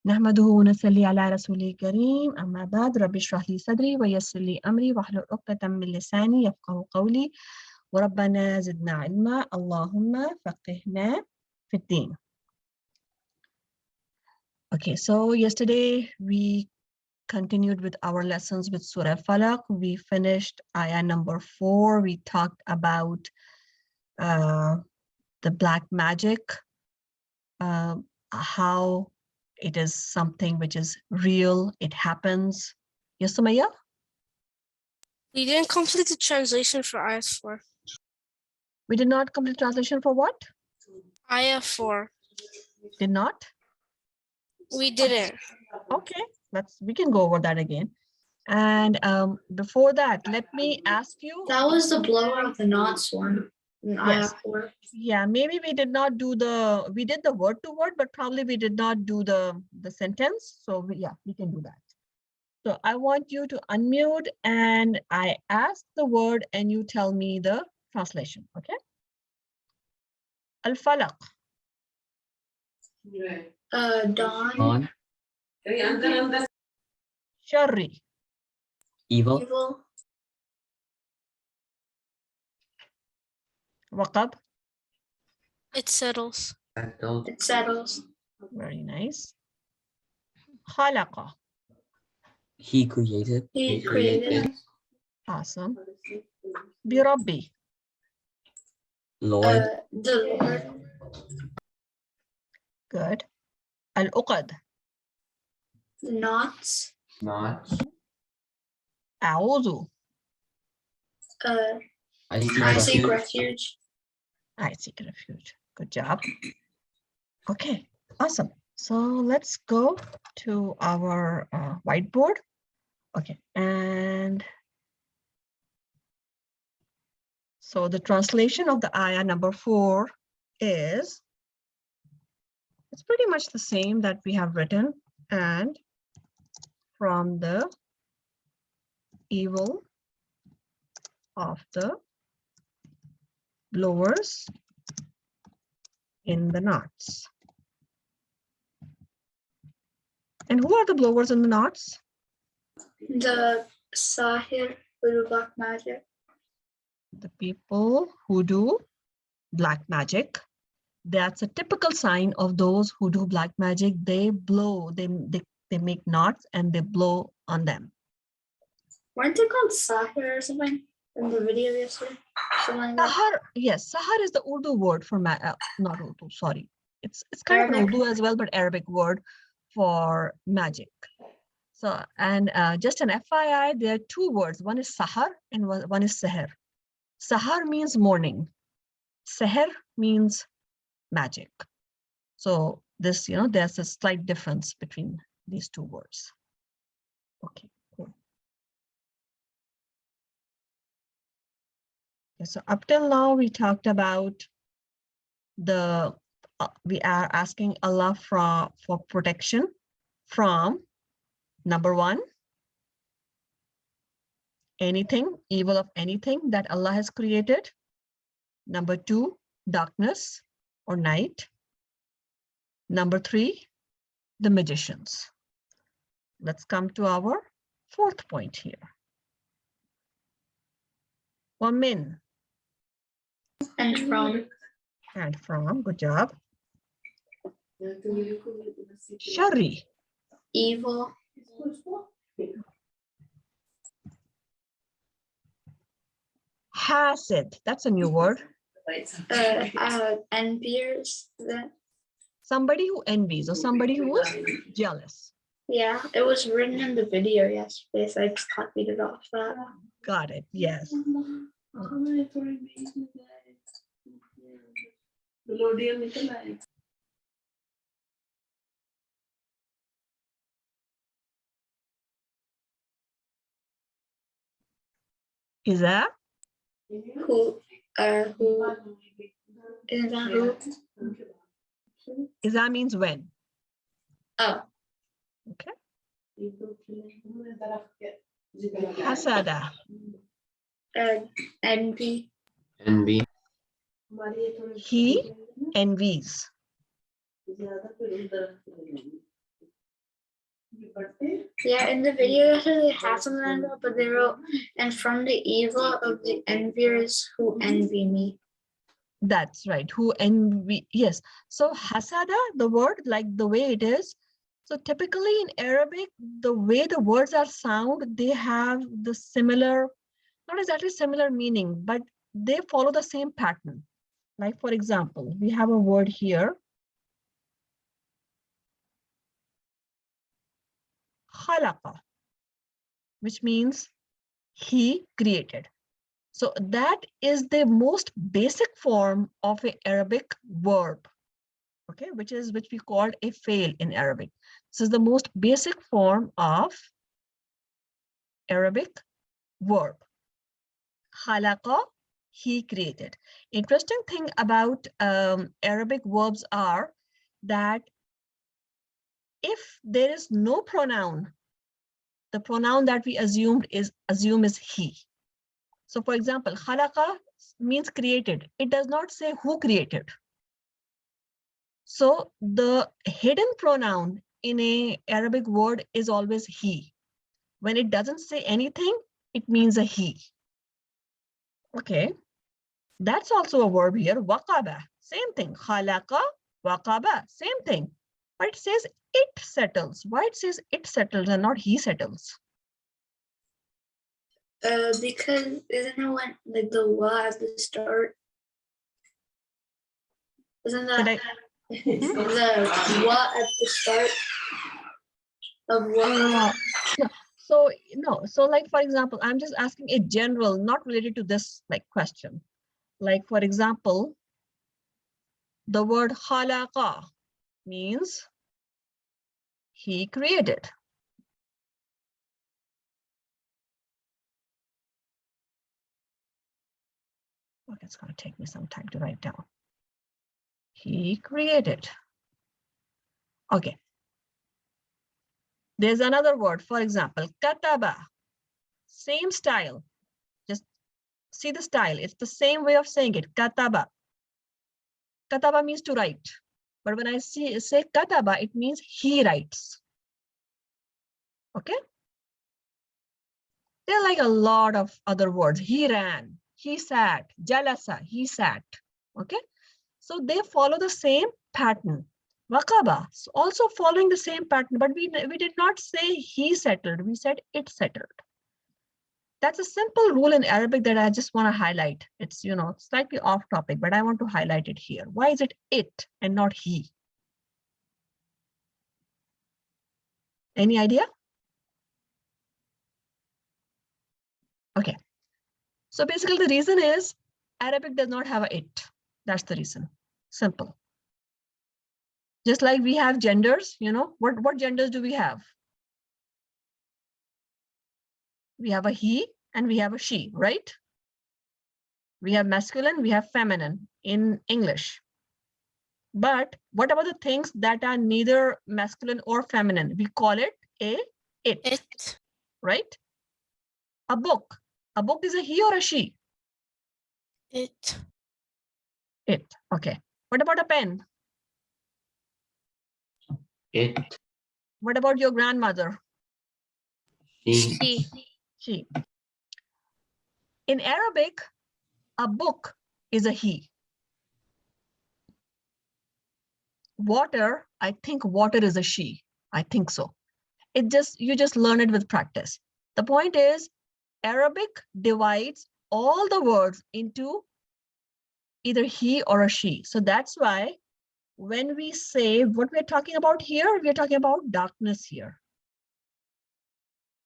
नहमदुहु व नसल्ली अला रसूलिल करीम अम्मा बाद रब्बि इश्रह ली सदरी व यस्सिर ली अमरी वहलुल उक़दतम मिन लिसानी यफ़क़हू क़ौली व रब्बना ज़िदना इल्मा अल्लाहुम्मा फ़क़िहना फ़िद्दीन. Okay, so yesterday we continued with our lessons with Surah Falaq. We finished ayah number 4. We talked about the black magic, how it is something which is real, it happens. Yes, Sumaya? We didn't complete the translation for Ayah 4. We did not complete translation for what? Ayah 4. Did not? We didn't. Okay, we can go over that again. And before that, let me ask you. That was the blower of the knots one. Yes. Yeah, maybe we did not do we did the word to word, but probably we did not do the sentence. So yeah, we can do that. So I want you to unmute and I ask the word and you tell me the translation, okay? Al-Falaq. Dawn. Sharri. Evil. Waqab. It settles. It settles. Very nice. Khalaqa. He created. He created. Awesome. Birabbi. Lord. The Lord. Good. Al-Uqad. Knots. A'udhu. I seek refuge. I seek refuge. Good job. Okay, awesome. So let's go to our whiteboard. Okay, and so the translation of the ayah number 4 is, it's pretty much the same that we have written, and from the evil of the blowers in the knots. And who are the blowers in the knots? The Sahir who do black magic. The people who do black magic. That's a typical sign of those who do black magic. They blow, they make knots and they blow on them. Weren't they called Sahir or something in the video yesterday? Sahar, yes, Sahar is the Urdu word for not Urdu, sorry. It's kind of an Urdu as well, but Arabic word for magic. So, and just an FYI, there are two words. One is Sahar and one is Seher. Sahar means morning. Seher means magic. So this, there's a slight difference between these two words. Okay, cool. Okay, so up till now, we talked about we are asking Allah for protection from, number 1, anything, evil of anything that Allah has created. Number 2, darkness or night. Number 3, the magicians. Let's come to our 4th point here. Wamin. And from. And from, good job. Sharri. Evil. Hasad, that's a new word. Enviers. Somebody who envies or somebody who is jealous. Yeah, it was written in the video yesterday, so I just copied it off that. Got it, yes. Is that? Who is that who? Is that means when? Oh. Okay. Hasada. Envy. He envies. Yeah, in the video yesterday, hasad, but they wrote, and from the evil of the enviers who envy me. That's right. Who envy? Yes. So hasada, the word, like the way it is. So typically in Arabic, the way the words are sound, they have the similar, not exactly similar meaning, but they follow the same pattern. Like for example, we have a word here, khalaqa, which means he created. So that is the most basic form of an Arabic verb, okay, which we called a fail in Arabic. This is the most basic form of Arabic verb. Khalaqa, he created. Interesting thing about Arabic verbs are that if there is no pronoun, the pronoun that we assume is he. So for example, khalaqa means created. It does not say who created. So the hidden pronoun in a Arabic word is always he. When it doesn't say anything, it means a he. Okay, that's also a verb here, waqaba, same thing, khalaqa, waqaba, same thing. But it says it settles. Why it says it settles and not he settles? Because isn't it when like the wa at the start? Isn't that the wa at the start of what? So no, so like for example, I'm just asking a general, not related to this like question. Like for example, the word khalaqa means he created. Okay, it's going to take me some time to write down. He created. Okay. There's another word, for example, kataba. Same style. Just see the style. It's the same way of saying it, kataba. Kataba means to write. But when I say kataba, it means he writes. Okay. There are like a lot of other words. He ran, he sat, jalasa, he sat. Okay. So they follow the same pattern. Waqaba, also following the same pattern, but we did not say he settled, we said it settled. That's a simple rule in Arabic that I just want to highlight. It's, you know, slightly off topic, but I want to highlight it here. Why is it and not he? Any idea? Okay. So basically the reason is Arabic does not have a it. That's the reason. Simple. Just like we have genders, you know, what genders do we have? We have a he and we have a she, right? We have masculine, we have feminine in English. But what about the things that are neither masculine or feminine? We call it it, right? A book is a he or a she? It. Okay. What about a pen? It. What about your grandmother? She. She. In Arabic, a book is a he. Water, I think water is a she. I think so. You just learn it with practice. The point is, Arabic divides all the words into either he or a she. So that's why when we say what we're talking about here, we're talking about darkness here.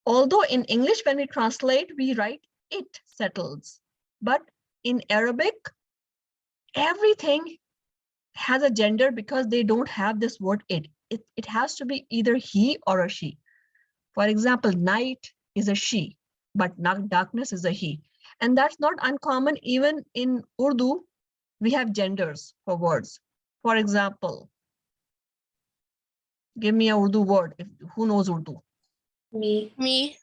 Although in English, when we translate, we write it settles. But in Arabic, everything has a gender because they don't have this word it. It has to be either he or a she. For example, night is a she, but darkness is a he. And that's not uncommon. Even in Urdu, we have genders for words. For example, give me a Urdu word. Who knows Urdu? Me.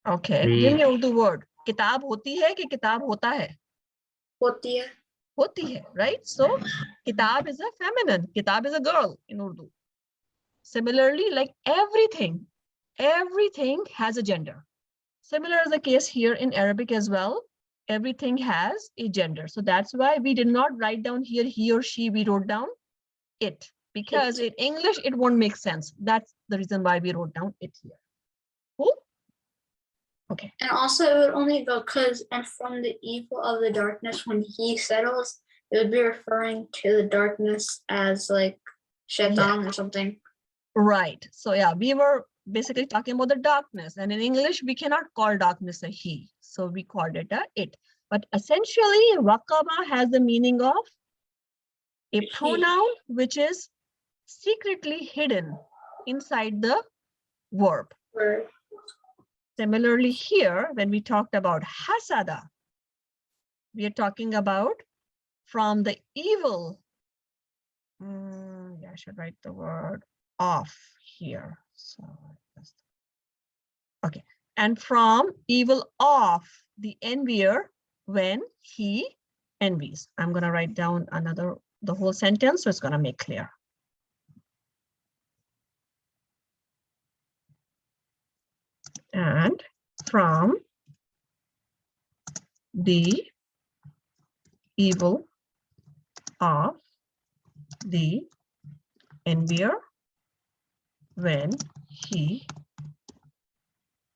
Okay, give me a Urdu word. किताब होती है कि किताब होता है? होती है. होती है, right? So, किताब is a feminine. किताब is a girl in Urdu. Similarly, like everything everything has a gender. Similar is the case here in Arabic as well. Everything has a gender. So that's why we did not write down here he or she, we wrote down it. Because in English, it won't make sense. That's the reason why we wrote down it here. Cool? Okay. And also it would only go because and from the evil of the darkness when he settles, it would be referring to the darkness as like shaitan or something. Right. So yeah, we were basically talking about the darkness. And in English, we cannot call darkness a he. So we called it a it. But essentially, waqaba has the meaning of a pronoun which is secretly hidden inside the verb. Or Similarly here, when we talked about hasada, we are talking about from the evil. Yeah, I should write the word off here. So, okay. And from evil of the envier when he envies. I'm going to write down the whole sentence, so it's going to make clear. And from the evil of the envier when he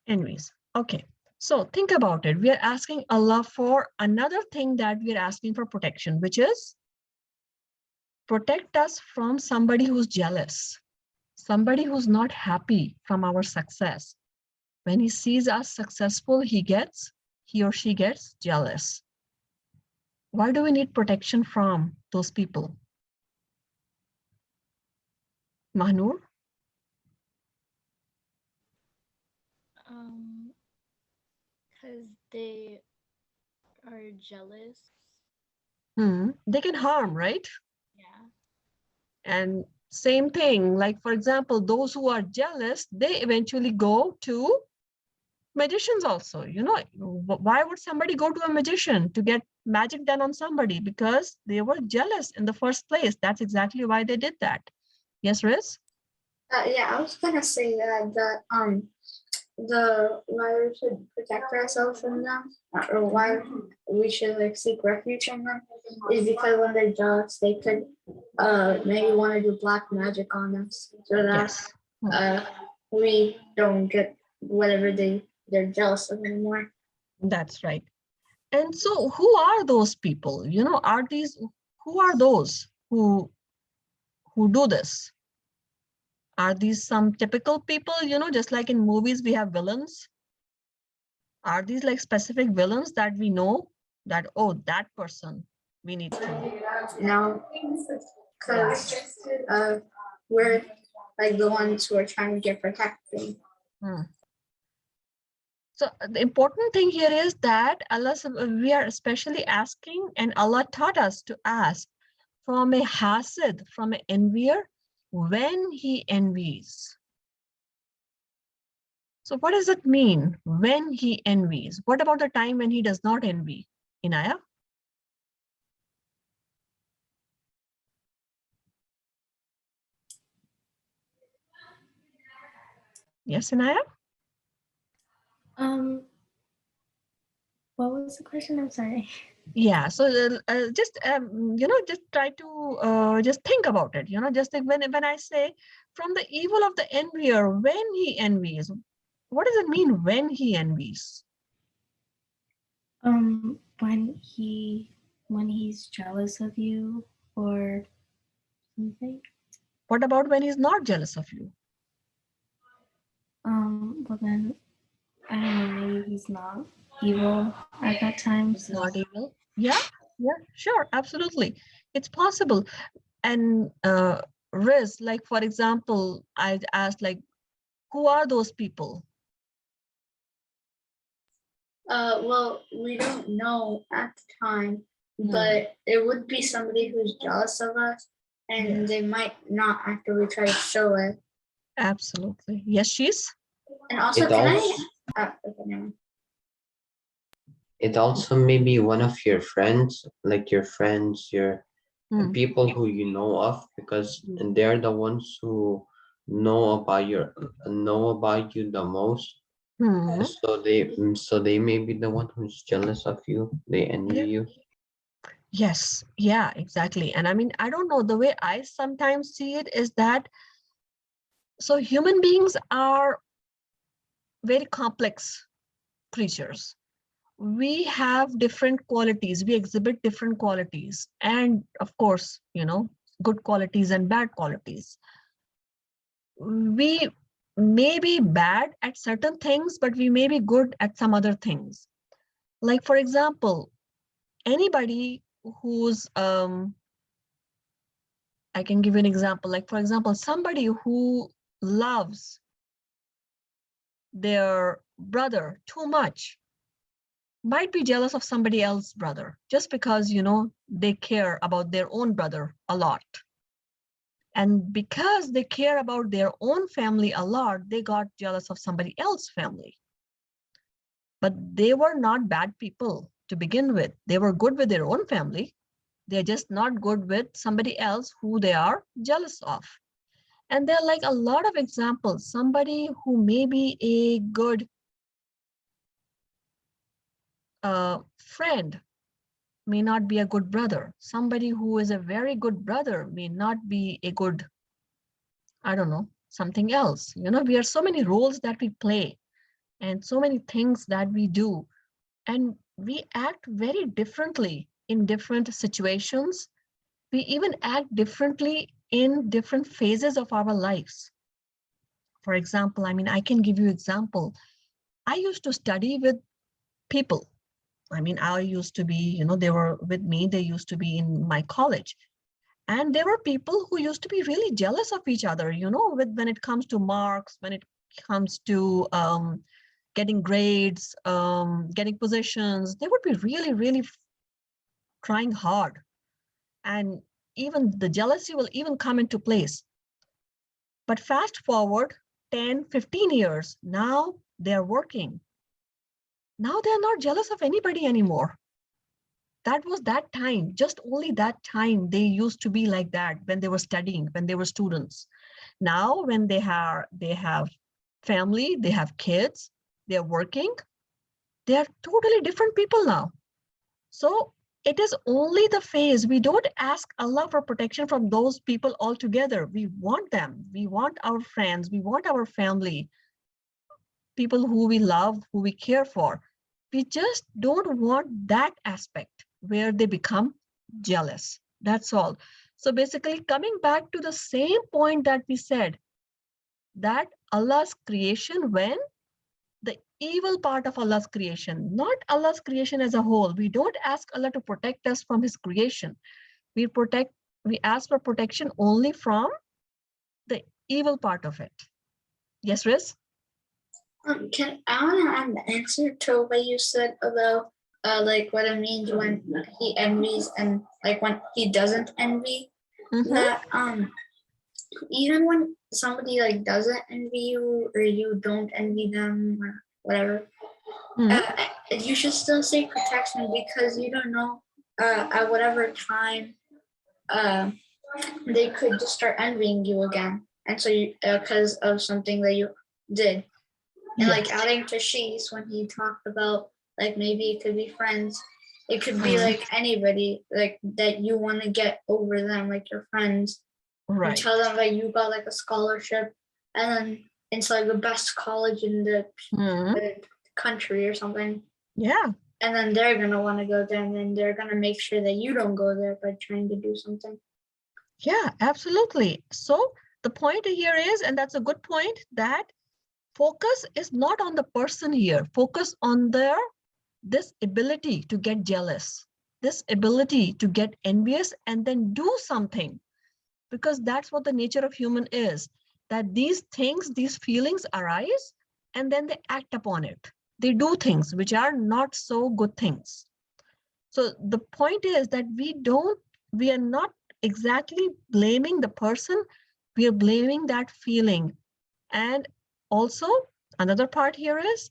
envies. Okay, so think about it. We are asking Allah for another thing that we are asking for protection, which is protect us from somebody who's jealous, somebody who's not happy from our success. When he sees us successful, he or she gets jealous. Why do we need protection from those people? Mahnur? Because they are jealous. They can harm, right? Yeah. And same thing, like for example, those who are jealous, they eventually go to magicians also. You know, why would somebody go to a magician to get magic done on somebody? Because they were jealous in the first place. That's exactly why they did that. Yes, Riz? yeah, I was gonna say that why we should protect ourselves from them, or why we should like seek refuge from them, is because when they're jealous, they could maybe want to do black magic on us, so that Yes. we don't get whatever they're jealous of anymore. That's right. And so who are those people? You know, who are those who do this? Are these some typical people, you know, just like in movies, we have villains? Are these like specific villains that we know that, oh, that person we need to? No, because we're like the ones who are trying to get protected. So the important thing here is that we are especially asking, and Allah taught us to ask from a hasad, from an envier, when he envies. So what does it mean when he envies? What about the time when he does not envy? Inaya? Yes, Inaya? What was the question? I'm sorry. Yeah, so just you know, just try to just think about it. You know, just like when I say from the evil of the envier when he envies, what does it mean when he envies? When he's jealous of you or something. What about when he's not jealous of you? Well then, I don't know, maybe he's not evil at that time. So. Not evil. Yeah, sure, absolutely. It's possible. And Riz, like for example, I asked like, who are those people? Well, we don't know at the time, but it would be somebody who's jealous of us, and they might not actively try to show it. Absolutely. Yes, she's. And also, It also may be one of your friends, like your friends, your people who you know of, because they're the ones who know about you the most. Hmm. So they may be the one who's jealous of you. They envy Yeah. you. Yes. Yeah, exactly. And I mean, I don't know, the way I sometimes see it is that, so human beings are very complex creatures. We have different qualities, we exhibit different qualities, and of course, good qualities and bad qualities. We may be bad at certain things, but we may be good at some other things. Like, for example, anybody who's I can give you an example. Like, for example, somebody who loves their brother too much might be jealous of somebody else's brother just because, they care about their own brother a lot. And because they care about their own family a lot, they got jealous of somebody else's family. But they were not bad people to begin with. They were good with their own family. They're just not good with somebody else who they are jealous of. And there are like a lot of examples. Somebody who may be a good friend may not be a good brother. Somebody who is a very good brother may not be a good, I don't know, something else. We are so many roles that we play and so many things that we do. And we act very differently in different situations. We even act differently in different phases of our lives. For example, I mean, I can give you example. I used to study with people. I mean, I used to be, they were with me, they used to be in my college. And there were people who used to be really jealous of each other, when it comes to marks, when it comes to getting grades, getting positions. They would be really, really trying hard. And even the jealousy will even come into place. But fast forward 10, 15 years, now they're working. Now they're not jealous of anybody anymore. That was that time, just only that time they used to be like that when they were studying, when they were students. Now, when they have family, they have kids, they're working, they're totally different people now. So it is only the phase. We don't ask Allah for protection from those people altogether. We want them. We want our friends. We want our family, people who we love, who we care for. We just don't want that aspect where they become jealous. That's all. So basically, coming back to the same point that we said, that Allah's creation, when the evil part of Allah's creation, not Allah's creation as a whole. We don't ask Allah to protect us from his creation. We ask for protection only from the evil part of it. Yes, Riz? Can I want to add an answer to what you said about like what it means when he envies and like when he doesn't envy. Mm-hmm. That even when somebody like doesn't envy you or you don't envy them or whatever, you should still say protection because you don't know at whatever time they could just start envying you again, and so you because of something that you did. And Yes. like adding to Shees when he talked about like maybe it could be friends, it could be like anybody like that you want to get over them, like your friends. Right. You tell them that you got like a scholarship and then it's like the best college in the country or something. Yeah. And then they're gonna want to go there and then they're gonna make sure that you don't go there by trying to do something. Yeah, absolutely. So the point here is, and that's a good point, that focus is not on the person here. Focus on this ability to get jealous, this ability to get envious and then do something, because that's what the nature of human is, that these things, these feelings arise and then they act upon it. They do things which are not so good things. So the point is that we are not exactly blaming the person, we are blaming that feeling. And also another part here is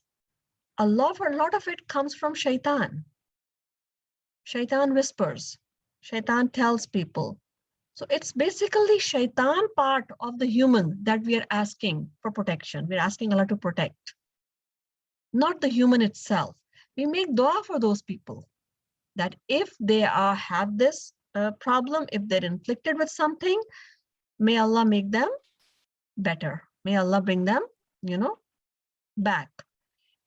a lot of it comes from shaitan. Shaitan whispers, shaitan tells people, So it's basically shaitan part of the human that we are asking for protection. We're asking Allah to protect, not the human itself. We make dua for those people that if they have this problem, if they're inflicted with something, may Allah make them better. May Allah bring them, back.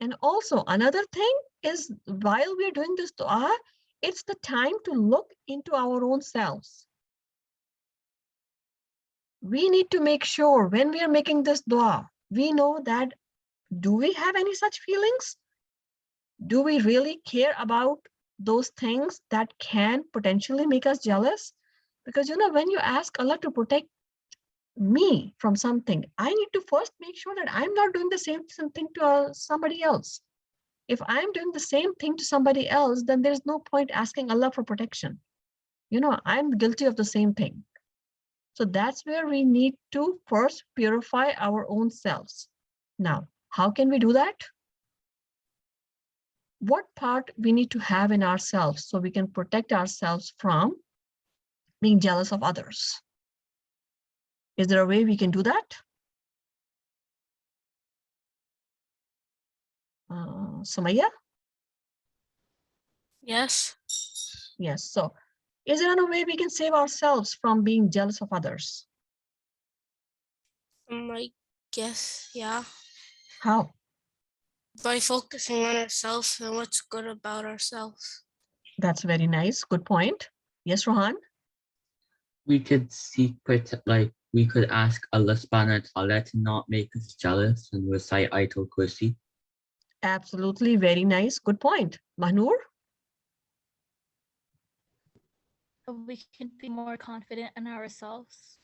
And also another thing is, while we're doing this dua, it's the time to look into our own selves. We need to make sure when we are making this dua, we know that, do we have any such feelings? Do we really care about those things that can potentially make us jealous? Because, when you ask Allah to protect me from something, I need to first make sure that I'm not doing the same thing to somebody else. If I'm doing the same thing to somebody else, then there's no point asking Allah for protection. I'm guilty of the same thing. So that's where we need to first purify our own selves. Now, how can we do that? What part we need to have in ourselves so we can protect ourselves from being jealous of others? Is there a way we can do that? Sumaya? Yes. Yes. So is there a way we can save ourselves from being jealous of others? I guess, yeah. How? By focusing on ourselves and what's good about ourselves. That's very nice. Good point. Yes, Rohan? We could we could ask Allah subhanahu wa ta'ala to not make us jealous and recite Ayatul Kursi. Absolutely. Very nice. Good point. Mahnur? We can be more confident in ourselves.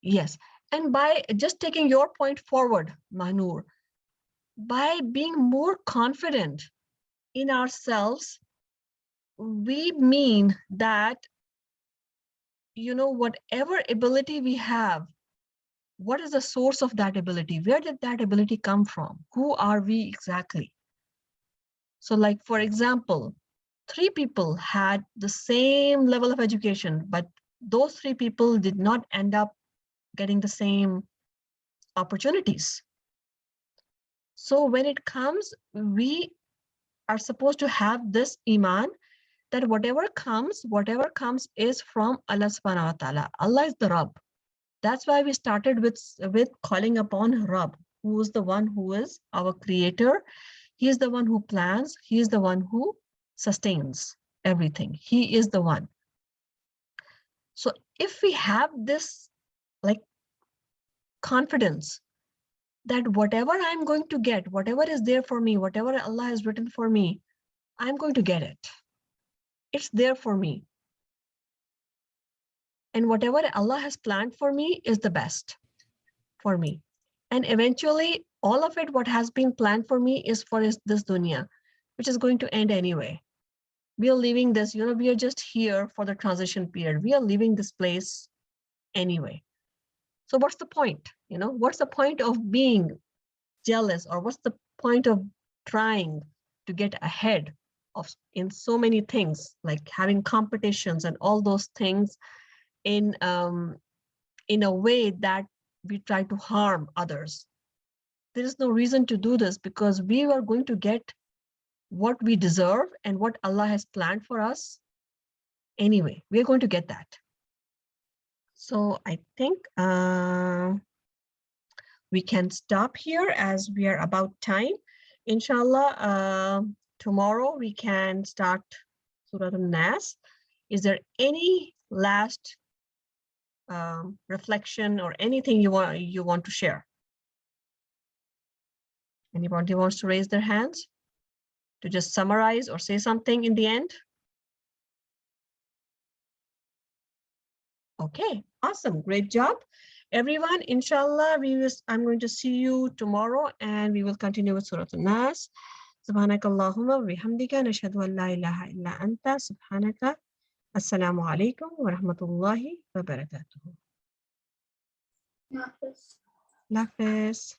Yes. And by just taking your point forward, Mahnur, by being more confident in ourselves, we mean that, whatever ability we have, what is the source of that ability? Where did that ability come from? Who are we exactly? So, like, for example, 3 people had the same level of education, but those 3 people did not end up getting the same opportunities. So when it comes, we are supposed to have this iman that whatever comes is from Allah subhanahu wa ta'ala. Allah is the Rabb. That's why we started with calling upon Rabb, who is the one who is our creator. He is the one who plans. He is the one who sustains everything. He is the one. So if we have this confidence that whatever I'm going to get, whatever is there for me, whatever Allah has written for me, I'm going to get it. It's there for me. And whatever Allah has planned for me is the best for me. And eventually, all of it, what has been planned for me is for this dunya, which is going to end anyway. We are leaving this, we are just here for the transition period. We are leaving this place anyway. So what's the point? What's the point of being jealous, or what's the point of trying to get ahead in so many things, like having competitions and all those things in a way that we try to harm others? There is no reason to do this, because we are going to get what we deserve and what Allah has planned for us anyway. We're going to get that. So I think we can stop here as we are about time. Inshallah, tomorrow we can start Surah Al-Nas. Is there any last reflection or anything you want to share? Anybody wants to raise their hands to just summarize or say something in the end? Okay, awesome, great job. Everyone, inshallah, I'm going to see you tomorrow, and we will continue with Surah Al-Nas. Subhanaka Allahumma wa bihamdika nashhadu an la ilaha illa anta subhanaka. Assalamu alaikum wa rahmatullahi wa barakatuh. Not this. Hafiz.